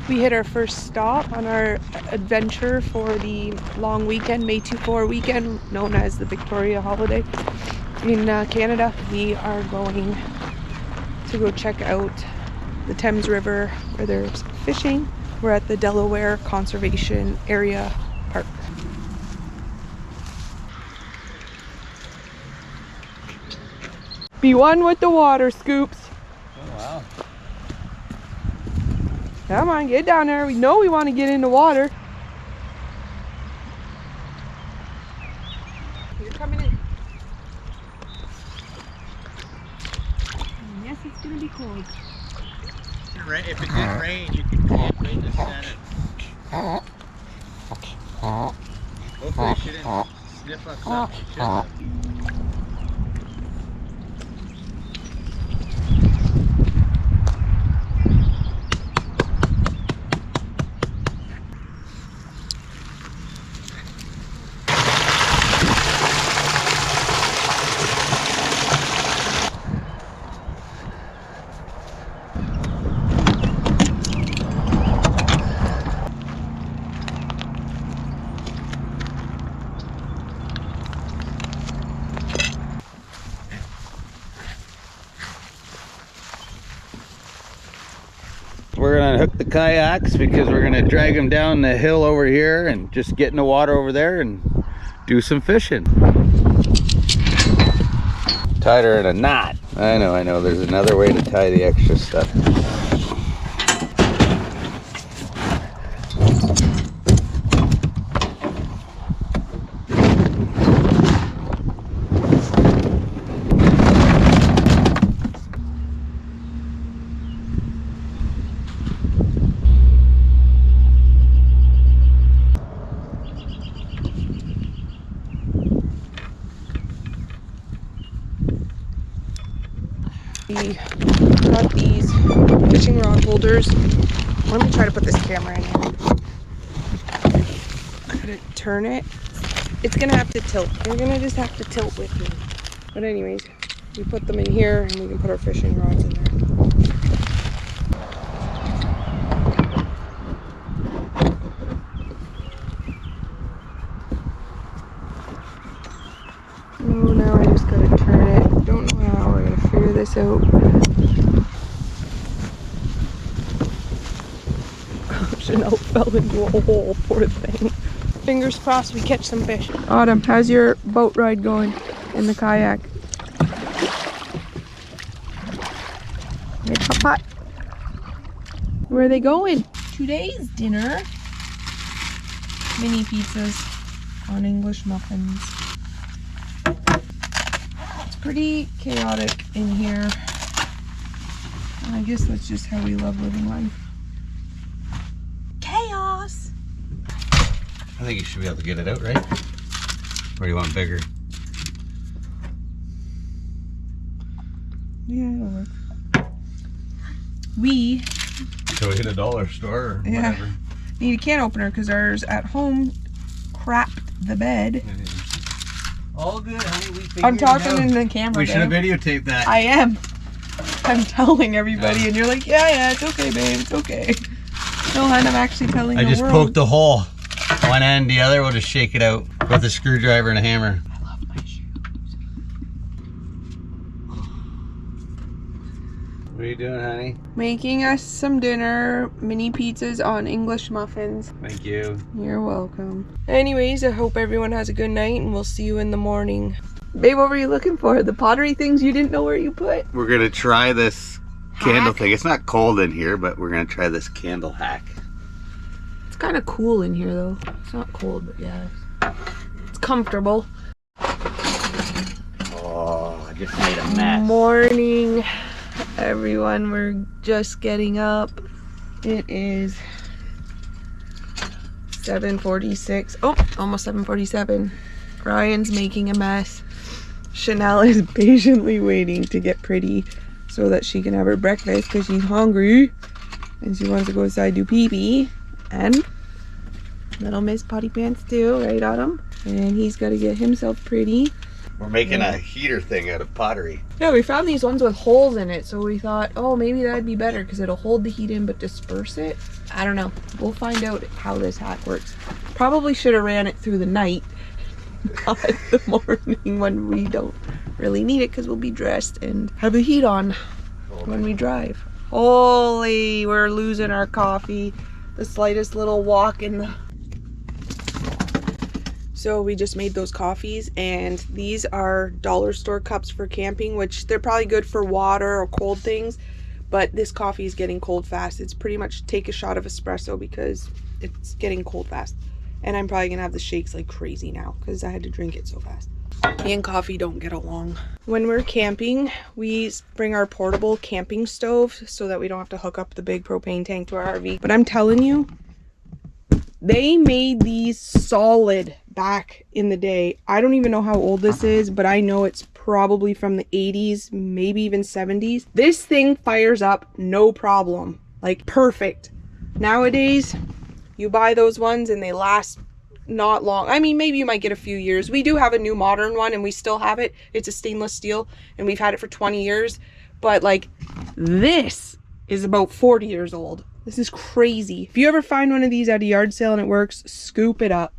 We hit our first stop on our adventure for the long weekend, May 2-4 weekend, known as the Victoria holiday in Canada. We are going to go check out the Thames River where there's fishing. We're at the Delaware Conservation Area Park. Be one with the water, Scoops. Oh, wow. Come on, get down there. We know we want to get in the water. You're coming in. Yes, it's going to be cold. If it did rain, you could camp right in the center. Hopefully it shouldn't sniff us up. It shouldn't. We're gonna hook the kayaks because we're gonna drag them down the hill over here and just get in the water over there and do some fishing. Tied her in a knot. I know, there's another way to tie the extra stuff. We got these fishing rod holders. Let me try to put this camera in here. I'm gonna turn it. It's gonna have to tilt. You're gonna just have to tilt with me. But anyways, we put them in here and we can put our fishing rods in there. Oh, now I just gotta turn it. Don't know how we're gonna figure this out. Chanel fell into a hole, poor thing. Fingers crossed we catch some fish. Autumn, how's your boat ride going in the kayak? Hey, Papa. Where are they going? Today's dinner. Mini pizzas on English muffins. Pretty chaotic in here. I guess that's just how we love living life. Chaos! I think you should be able to get it out, right? Or do you want bigger? Yeah, it'll work. We Go hit a dollar store or whatever. Need a can opener because ours at home crapped the bed. All good, honey. We figured I'm talking it out. in the camera. We should have videotaped that. I am. I'm telling everybody, and you're like, yeah, it's okay, babe, it's okay. No, hon, I'm actually telling the world. I just poked a hole. One end, the other. We'll just shake it out with a screwdriver and a hammer. I love my shoes. What are you doing, honey? Making us some dinner, mini pizzas on English muffins. Thank you. You're welcome. Anyways, I hope everyone has a good night and we'll see you in the morning. Babe, what were you looking for? The pottery things you didn't know where you put? We're gonna try this candle thing. It's not cold in here, but we're gonna try this candle hack. It's kind of cool in here though. It's not cold, but yeah. It's comfortable. Oh, I just made a mess. Morning, everyone. We're just getting up. It is 7:46. Oh, almost 7:47. Ryan's making a mess. Chanel is patiently waiting to get pretty so that she can have her breakfast because she's hungry and she wants to go outside do pee-pee. And little Miss Potty Pants too, right, Autumn? And he's got to get himself pretty. We're making a heater thing out of pottery. Yeah, we found these ones with holes in it, so we thought, oh, maybe that'd be better because it'll hold the heat in but disperse it. I don't know. We'll find out how this hack works. Probably should have ran it through the night, not the morning when we don't really need it because we'll be dressed and have the heat on when we drive. Holy, we're losing our coffee. The slightest little walk in the... So we just made those coffees, and these are dollar store cups for camping, which they're probably good for water or cold things, but this coffee is getting cold fast. It's pretty much take a shot of espresso because it's getting cold fast. And I'm probably gonna have the shakes like crazy now because I had to drink it so fast. Me and coffee don't get along. When we're camping, we bring our portable camping stove so that we don't have to hook up the big propane tank to our RV. But I'm telling you, they made these solid back in the day. I don't even know how old this is, but I know it's probably from the 80s, maybe even 70s. This thing fires up no problem, like perfect. Nowadays, you buy those ones and they last not long. I mean, maybe you might get a few years. We do have a new modern one and we still have it. It's a stainless steel and we've had it for 20 years. But like, this is about 40 years old. This is crazy. If you ever find one of these at a yard sale and it works, scoop it up.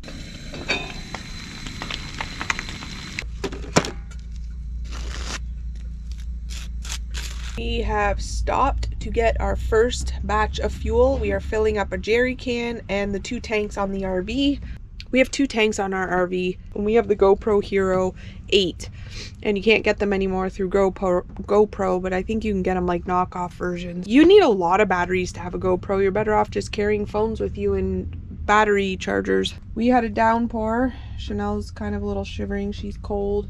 We have stopped to get our first batch of fuel. We are filling up a jerry can and the 2 tanks on the RV. We have 2 tanks on our RV, and we have the GoPro Hero 8, and you can't get them anymore through GoPro, but I think you can get them like knockoff versions. You need a lot of batteries to have a GoPro. You're better off just carrying phones with you and battery chargers. We had a downpour. Chanel's kind of a little shivering. She's cold.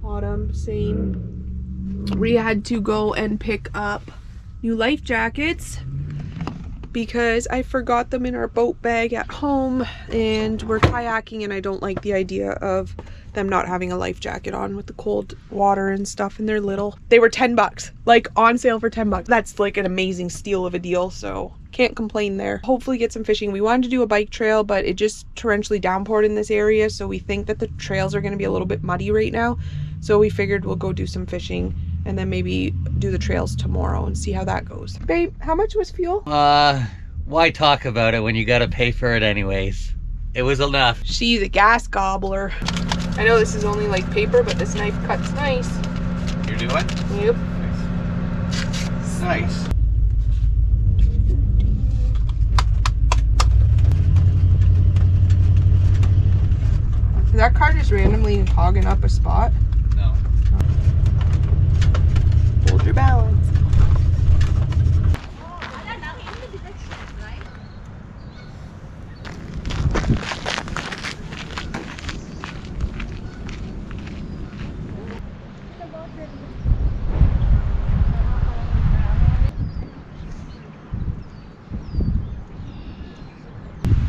Autumn, same. We had to go and pick up new life jackets because I forgot them in our boat bag at home, and we're kayaking and I don't like the idea of them not having a life jacket on with the cold water and stuff, and they're little. They were 10 bucks, like on sale for 10 bucks. That's like an amazing steal of a deal, so can't complain there. Hopefully get some fishing. We wanted to do a bike trail, but it just torrentially downpoured in this area, so we think that the trails are going to be a little bit muddy right now, so we figured we'll go do some fishing and then maybe do the trails tomorrow and see how that goes. Babe, how much was fuel? Why talk about it when you gotta pay for it anyways? It was enough. She's a gas gobbler. I know this is only like paper, but this knife cuts nice. You're doing? Yep. Nice. Is that car just randomly hogging up a spot? No. Hold your balance.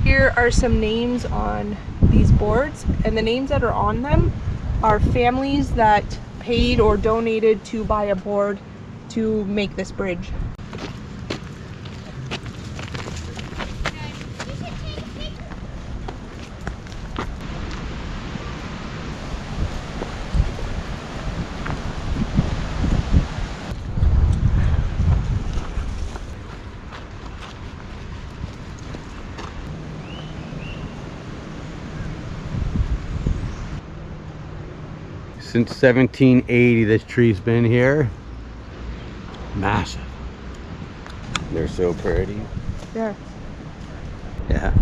Here are some names on these boards, and the names that are on them are families that paid or donated to buy a board to make this bridge. Since 1780, this tree's been here. Massive. They're so pretty. There. Yeah.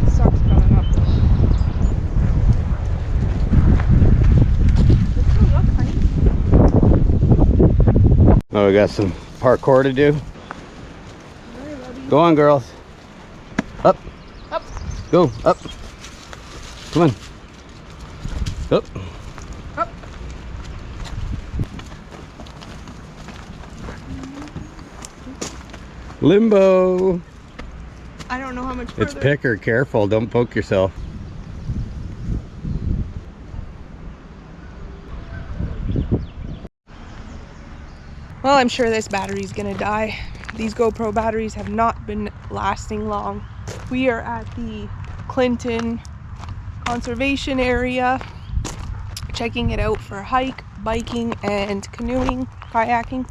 It sucks coming up though. Look, honey. Oh, we got some parkour to do. Go on, girls. Up. Up. Go. Up. Come on. Up. Up. Limbo. I don't know how much further. It's picker. Careful. Don't poke yourself. Well, I'm sure this battery's gonna die. These GoPro batteries have not been lasting long. We are at the Clinton Conservation Area. checking it out for hike, biking, and canoeing, kayaking.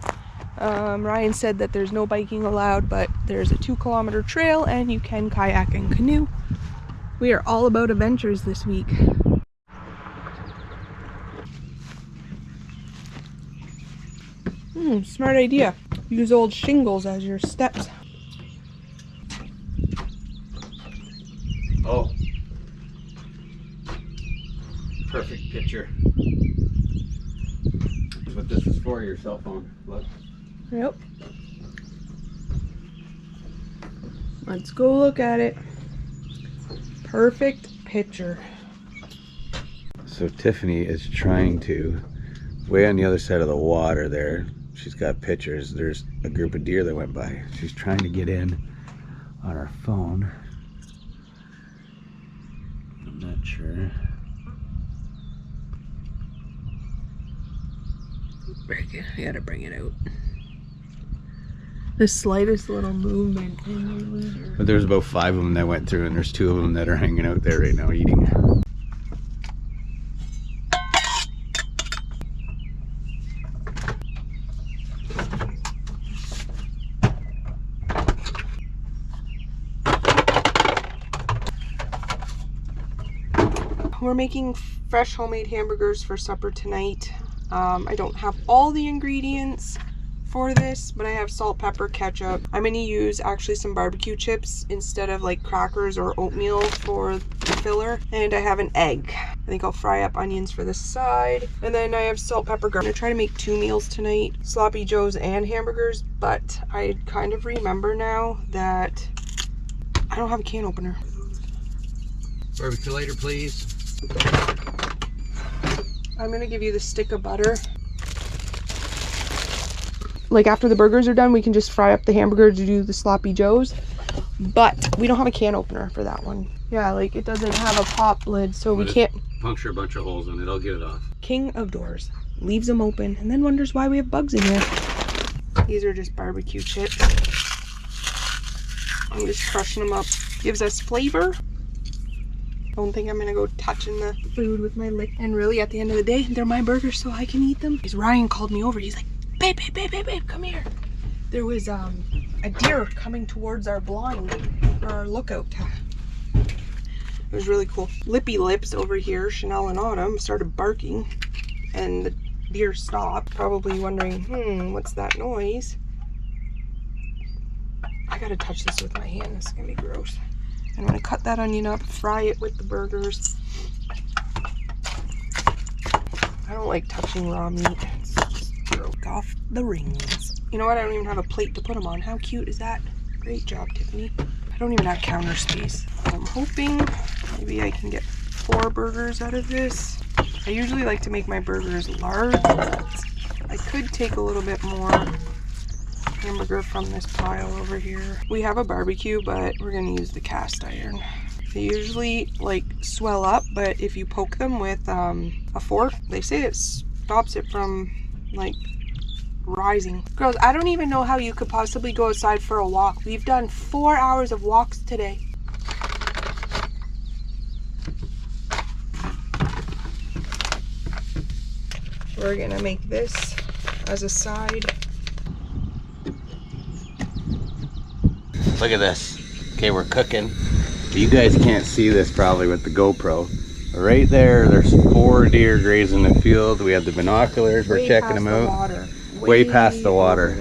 Ryan said that there's no biking allowed, but there's a 2-kilometer trail and you can kayak and canoe. We are all about adventures this week. Smart idea. Use old shingles as your steps. Oh. Perfect picture. That's what this is for, your cell phone. Look. Yep. Let's go look at it. Perfect picture. So Tiffany is trying to, way on the other side of the water there, she's got pictures. There's a group of deer that went by. She's trying to get in on her phone. I'm not sure. I gotta bring it out. The slightest little movement and you lose your... But there's about 5 of them that went through, and there's 2 of them that are hanging out there right now eating. We're making fresh homemade hamburgers for supper tonight. I don't have all the ingredients for this, but I have salt, pepper, ketchup. I'm gonna use actually some barbecue chips instead of like crackers or oatmeal for the filler. And I have an egg. I think I'll fry up onions for this side. And then I have salt, pepper, garlic. I'm gonna try to make 2 meals tonight, sloppy joes and hamburgers, but I kind of remember now that I don't have a can opener. Barbecue lighter, please. I'm gonna give you the stick of butter. Like after the burgers are done, we can just fry up the hamburger to do the sloppy joes. But we don't have a can opener for that one. Yeah, like it doesn't have a pop lid, so we can't Puncture a bunch of holes in it. I'll get it off. King of doors. Leaves them open and then wonders why we have bugs in here. These are just barbecue chips. I'm just crushing them up. Gives us flavor. Don't think I'm gonna go touching the food with my lick. And really, at the end of the day, they're my burgers, so I can eat them. Ryan called me over. He's like, babe, come here. There was a deer coming towards our blind, or our lookout. It was really cool. Lippy Lips over here, Chanel and Autumn, started barking, and the deer stopped, probably wondering, what's that noise? I gotta touch this with my hand. This is gonna be gross. I'm gonna cut that onion up, fry it with the burgers. I don't like touching raw meat. It's just broke off the rings. You know what? I don't even have a plate to put them on. How cute is that? Great job, Tiffany. I don't even have counter space. I'm hoping maybe I can get 4 burgers out of this. I usually like to make my burgers large. I could take a little bit more hamburger from this pile over here. We have a barbecue, but we're gonna use the cast iron. They usually like swell up, but if you poke them with a fork, they say it stops it from like rising. Girls, I don't even know how you could possibly go outside for a walk. We've done 4 hours of walks today. We're gonna make this as a side. Look at this. Okay, we're cooking. You guys can't see this probably with the GoPro. Right there, there's 4 deer grazing the field. We have the binoculars. We're checking them out. Way past the water.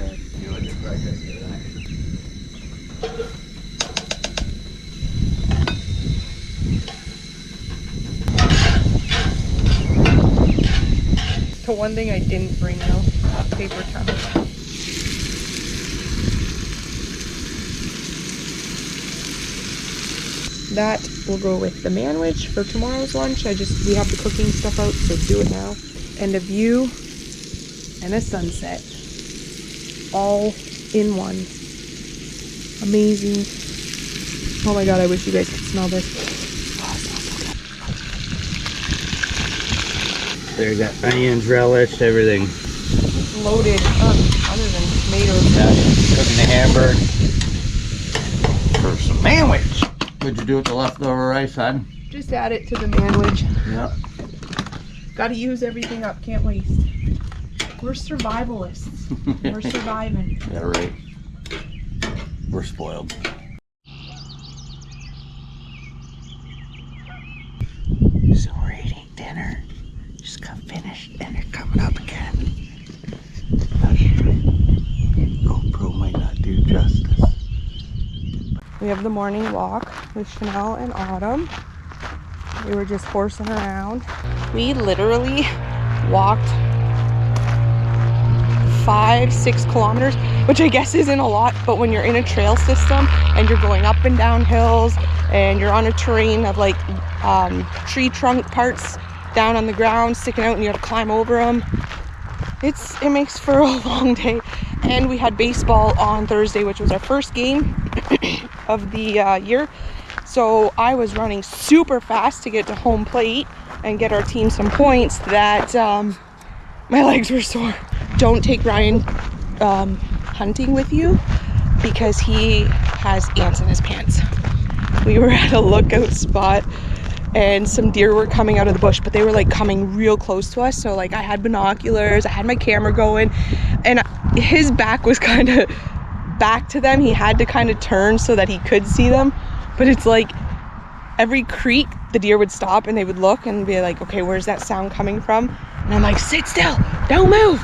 The one thing I didn't bring though, paper towels. That will go with the manwich for tomorrow's lunch. We have the cooking stuff out, so do it now. And a view and a sunset. All in one. Amazing. Oh my god, I wish you guys could smell this. Oh, it smells so good. There you got onions, relish, everything. Loaded up, other than tomatoes. Yeah, cooking the hamburger. For some manwich. What'd you do with the leftover rice, hon? Just add it to the manwich. Yep. Gotta use everything up, can't waste. We're survivalists. We're surviving. Yeah, right. We're spoiled. So we're eating dinner. Just got finished and they're coming up again. GoPro might not do justice. We have the morning walk with Chanel and Autumn. We were just horsing around. We literally walked 5-6 kilometers, which I guess isn't a lot, but when you're in a trail system and you're going up and down hills and you're on a terrain of like tree trunk parts down on the ground sticking out and you have to climb over them, it makes for a long day. And we had baseball on Thursday, which was our first game of the year. So I was running super fast to get to home plate and get our team some points that my legs were sore. Don't take Ryan hunting with you because he has ants in his pants. We were at a lookout spot and some deer were coming out of the bush, but they were like coming real close to us. So like I had binoculars, I had my camera going, and his back was kind of back to them. He had to kind of turn so that he could see them. But it's like every creek, the deer would stop and they would look and be like, okay, where's that sound coming from? And I'm like, sit still, don't move.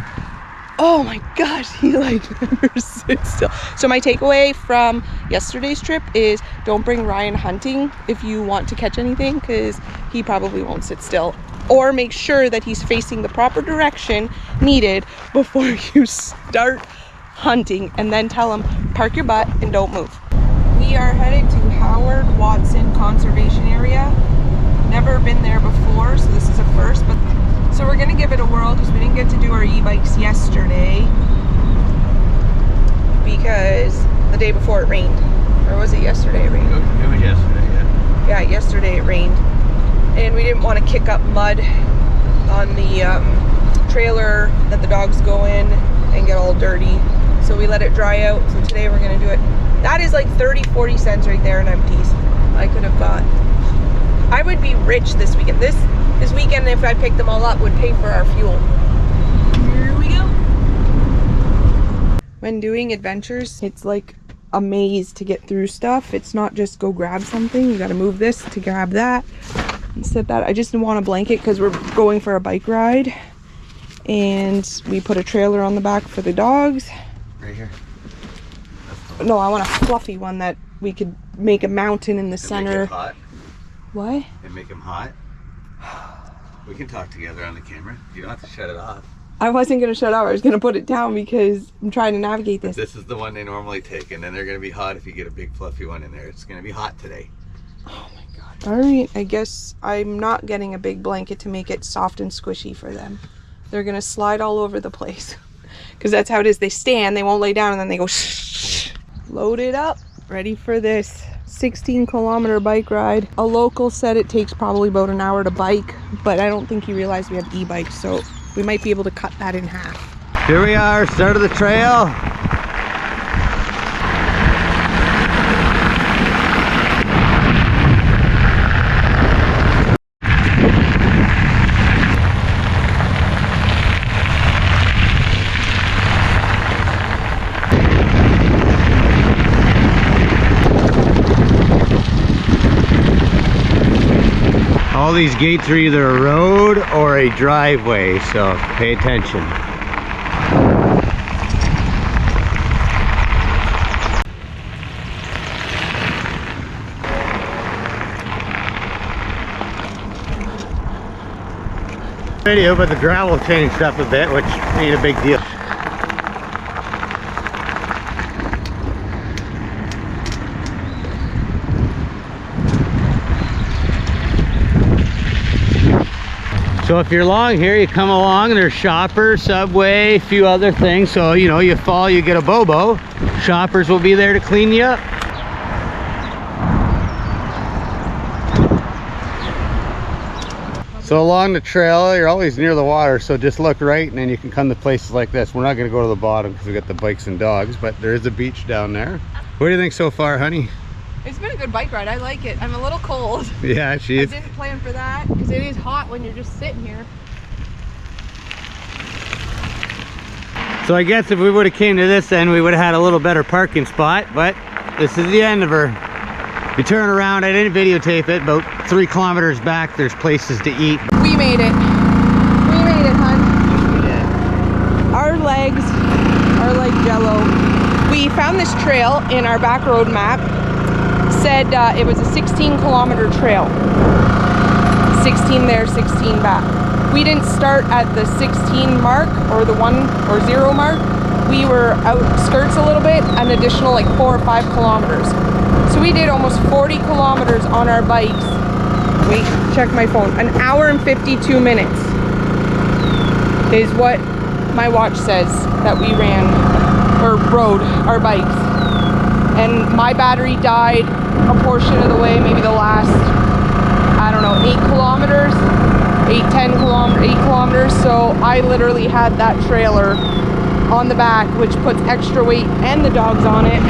Oh my gosh, he like never sits still. So my takeaway from yesterday's trip is don't bring Ryan hunting if you want to catch anything, because he probably won't sit still. Or make sure that he's facing the proper direction needed before you start hunting, and then tell him, park your butt and don't move. We are headed to Howard Watson Conservation Area. Never been there before, so this is a first, but so we're gonna give it a whirl because we didn't get to do our e-bikes yesterday because the day before it rained. Or was it yesterday it rained? It was yesterday, yeah. Yeah, yesterday it rained. And we didn't want to kick up mud on the trailer that the dogs go in and get all dirty. So we let it dry out. So today we're gonna do it. That is like 30-40 cents right there in empties. I could have got. I would be rich this weekend. This weekend, if I picked them all up, would pay for our fuel. Here we go. When doing adventures, it's like a maze to get through stuff. It's not just go grab something. You gotta move this to grab that and set that. I just want a blanket because we're going for a bike ride. And we put a trailer on the back for the dogs. Right here. No, I want a fluffy one that we could make a mountain in the center. Make it hot. What? And make them hot. We can talk together on the camera. You don't have to shut it off. I wasn't going to shut off. I was going to put it down because I'm trying to navigate this. This is the one they normally take, and then they're going to be hot if you get a big fluffy one in there. It's going to be hot today. Oh my god. All right, I guess I'm not getting a big blanket to make it soft and squishy for them. They're going to slide all over the place because that's how it is. They stand, they won't lay down, and then they go shh. Loaded up, ready for this 16-kilometer bike ride. A local said it takes probably about an hour to bike, but I don't think he realized we have e-bikes, so we might be able to cut that in half. Here we are, start of the trail. All these gates are either a road or a driveway, so pay attention. Video, but the gravel changed up a bit, which ain't a big deal. So if you're along here, you come along and there's Shoppers, Subway, a few other things. So, you know, you fall, you get a bobo. Shoppers will be there to clean you up. So along the trail, you're always near the water, so just look right and then you can come to places like this. We're not going to go to the bottom because we got the bikes and dogs, but there is a beach down there. What do you think so far, honey? It's been a good bike ride. I like it. I'm a little cold. Yeah, she is. I didn't plan for that because it is hot when you're just sitting here. So I guess if we would have came to this end, we would have had a little better parking spot, but this is the end of her. You turn around, I didn't videotape it, about 3 kilometers back, there's places to eat. We made it. We made it, hun. Our legs are like jello. We found this trail in our back road map. Said it was a 16-kilometer trail. 16 there, 16 back. We didn't start at the 16 mark or the 1 or 0 mark. We were outskirts a little bit, an additional like 4 or 5 kilometers. So we did almost 40 kilometers on our bikes. Wait, check my phone. 1 hour and 52 minutes is what my watch says that we ran or rode our bikes. And my battery died a portion of the way, maybe the last, I don't know, 8 kilometers. 8 kilometers, so I literally had that trailer on the back, which puts extra weight and the dogs on it.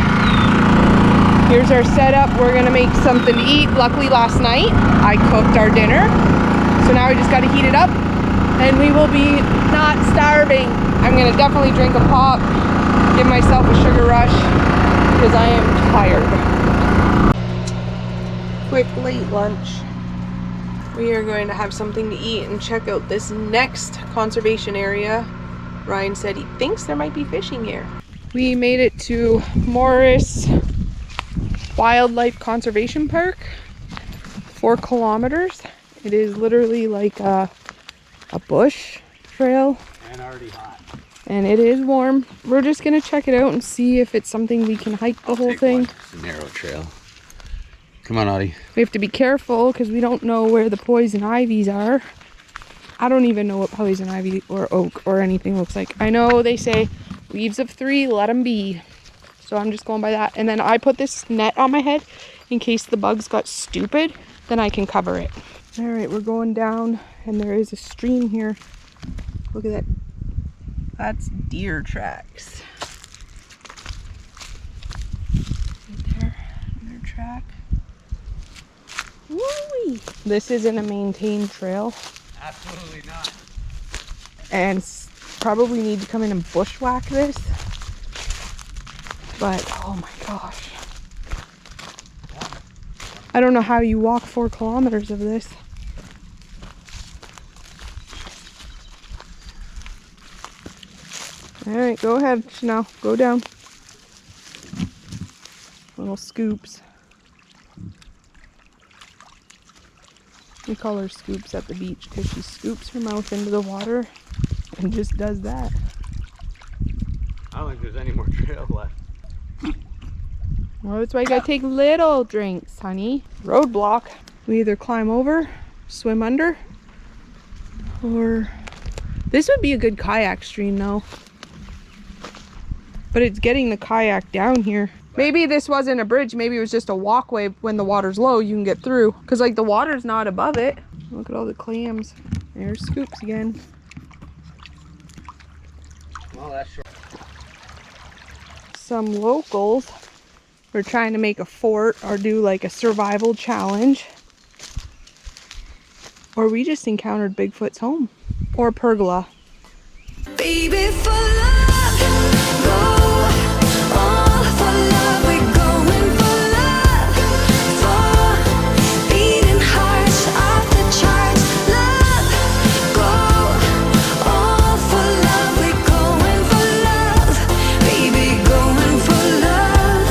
Here's our setup. We're gonna make something to eat. Luckily last night I cooked our dinner, so now we just got to heat it up and we will be not starving. I'm gonna definitely drink a pop, give myself a sugar rush because I am tired. Quick late lunch. We are going to have something to eat and check out this next conservation area. Ryan said he thinks there might be fishing here. We made it to Morris Wildlife Conservation Park. 4 kilometers. It is literally like a bush trail. And already hot. And it is warm. We're just gonna check it out and see if it's something we can hike the whole thing. It's a narrow trail. Come on, Audie. We have to be careful because we don't know where the poison ivies are. I don't even know what poison ivy or oak or anything looks like. I know they say leaves of 3, let them be. So I'm just going by that. And then I put this net on my head in case the bugs got stupid, then I can cover it. All right, we're going down and there is a stream here. Look at that. That's deer tracks. Right there, another track. Woo-wee. This isn't a maintained trail. Absolutely not. And probably need to come in and bushwhack this. But, oh my gosh. I don't know how you walk 4 kilometers of this. Alright, go ahead, Chanel. Go down. Little scoops. We call her Scoops at the beach because she scoops her mouth into the water and just does that. I don't think there's any more trail left. Well, that's why you gotta take little drinks, honey. Roadblock. We either climb over, swim under, or this would be a good kayak stream though. But it's getting the kayak down here. Maybe this wasn't a bridge, maybe it was just a walkway. When the water's low, you can get through. Because like the water's not above it. Look at all the clams. There's Scoops again. Well, that's short. Some locals were trying to make a fort or do like a survival challenge. Or we just encountered Bigfoot's home. Or pergola. Baby, for love, go. All for love, we're going for love. For beating hearts off the charts. Love, go. All for love, we're going for love. Baby, going for love.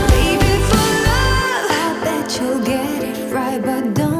Baby, for love. I bet you'll get it right, but don't.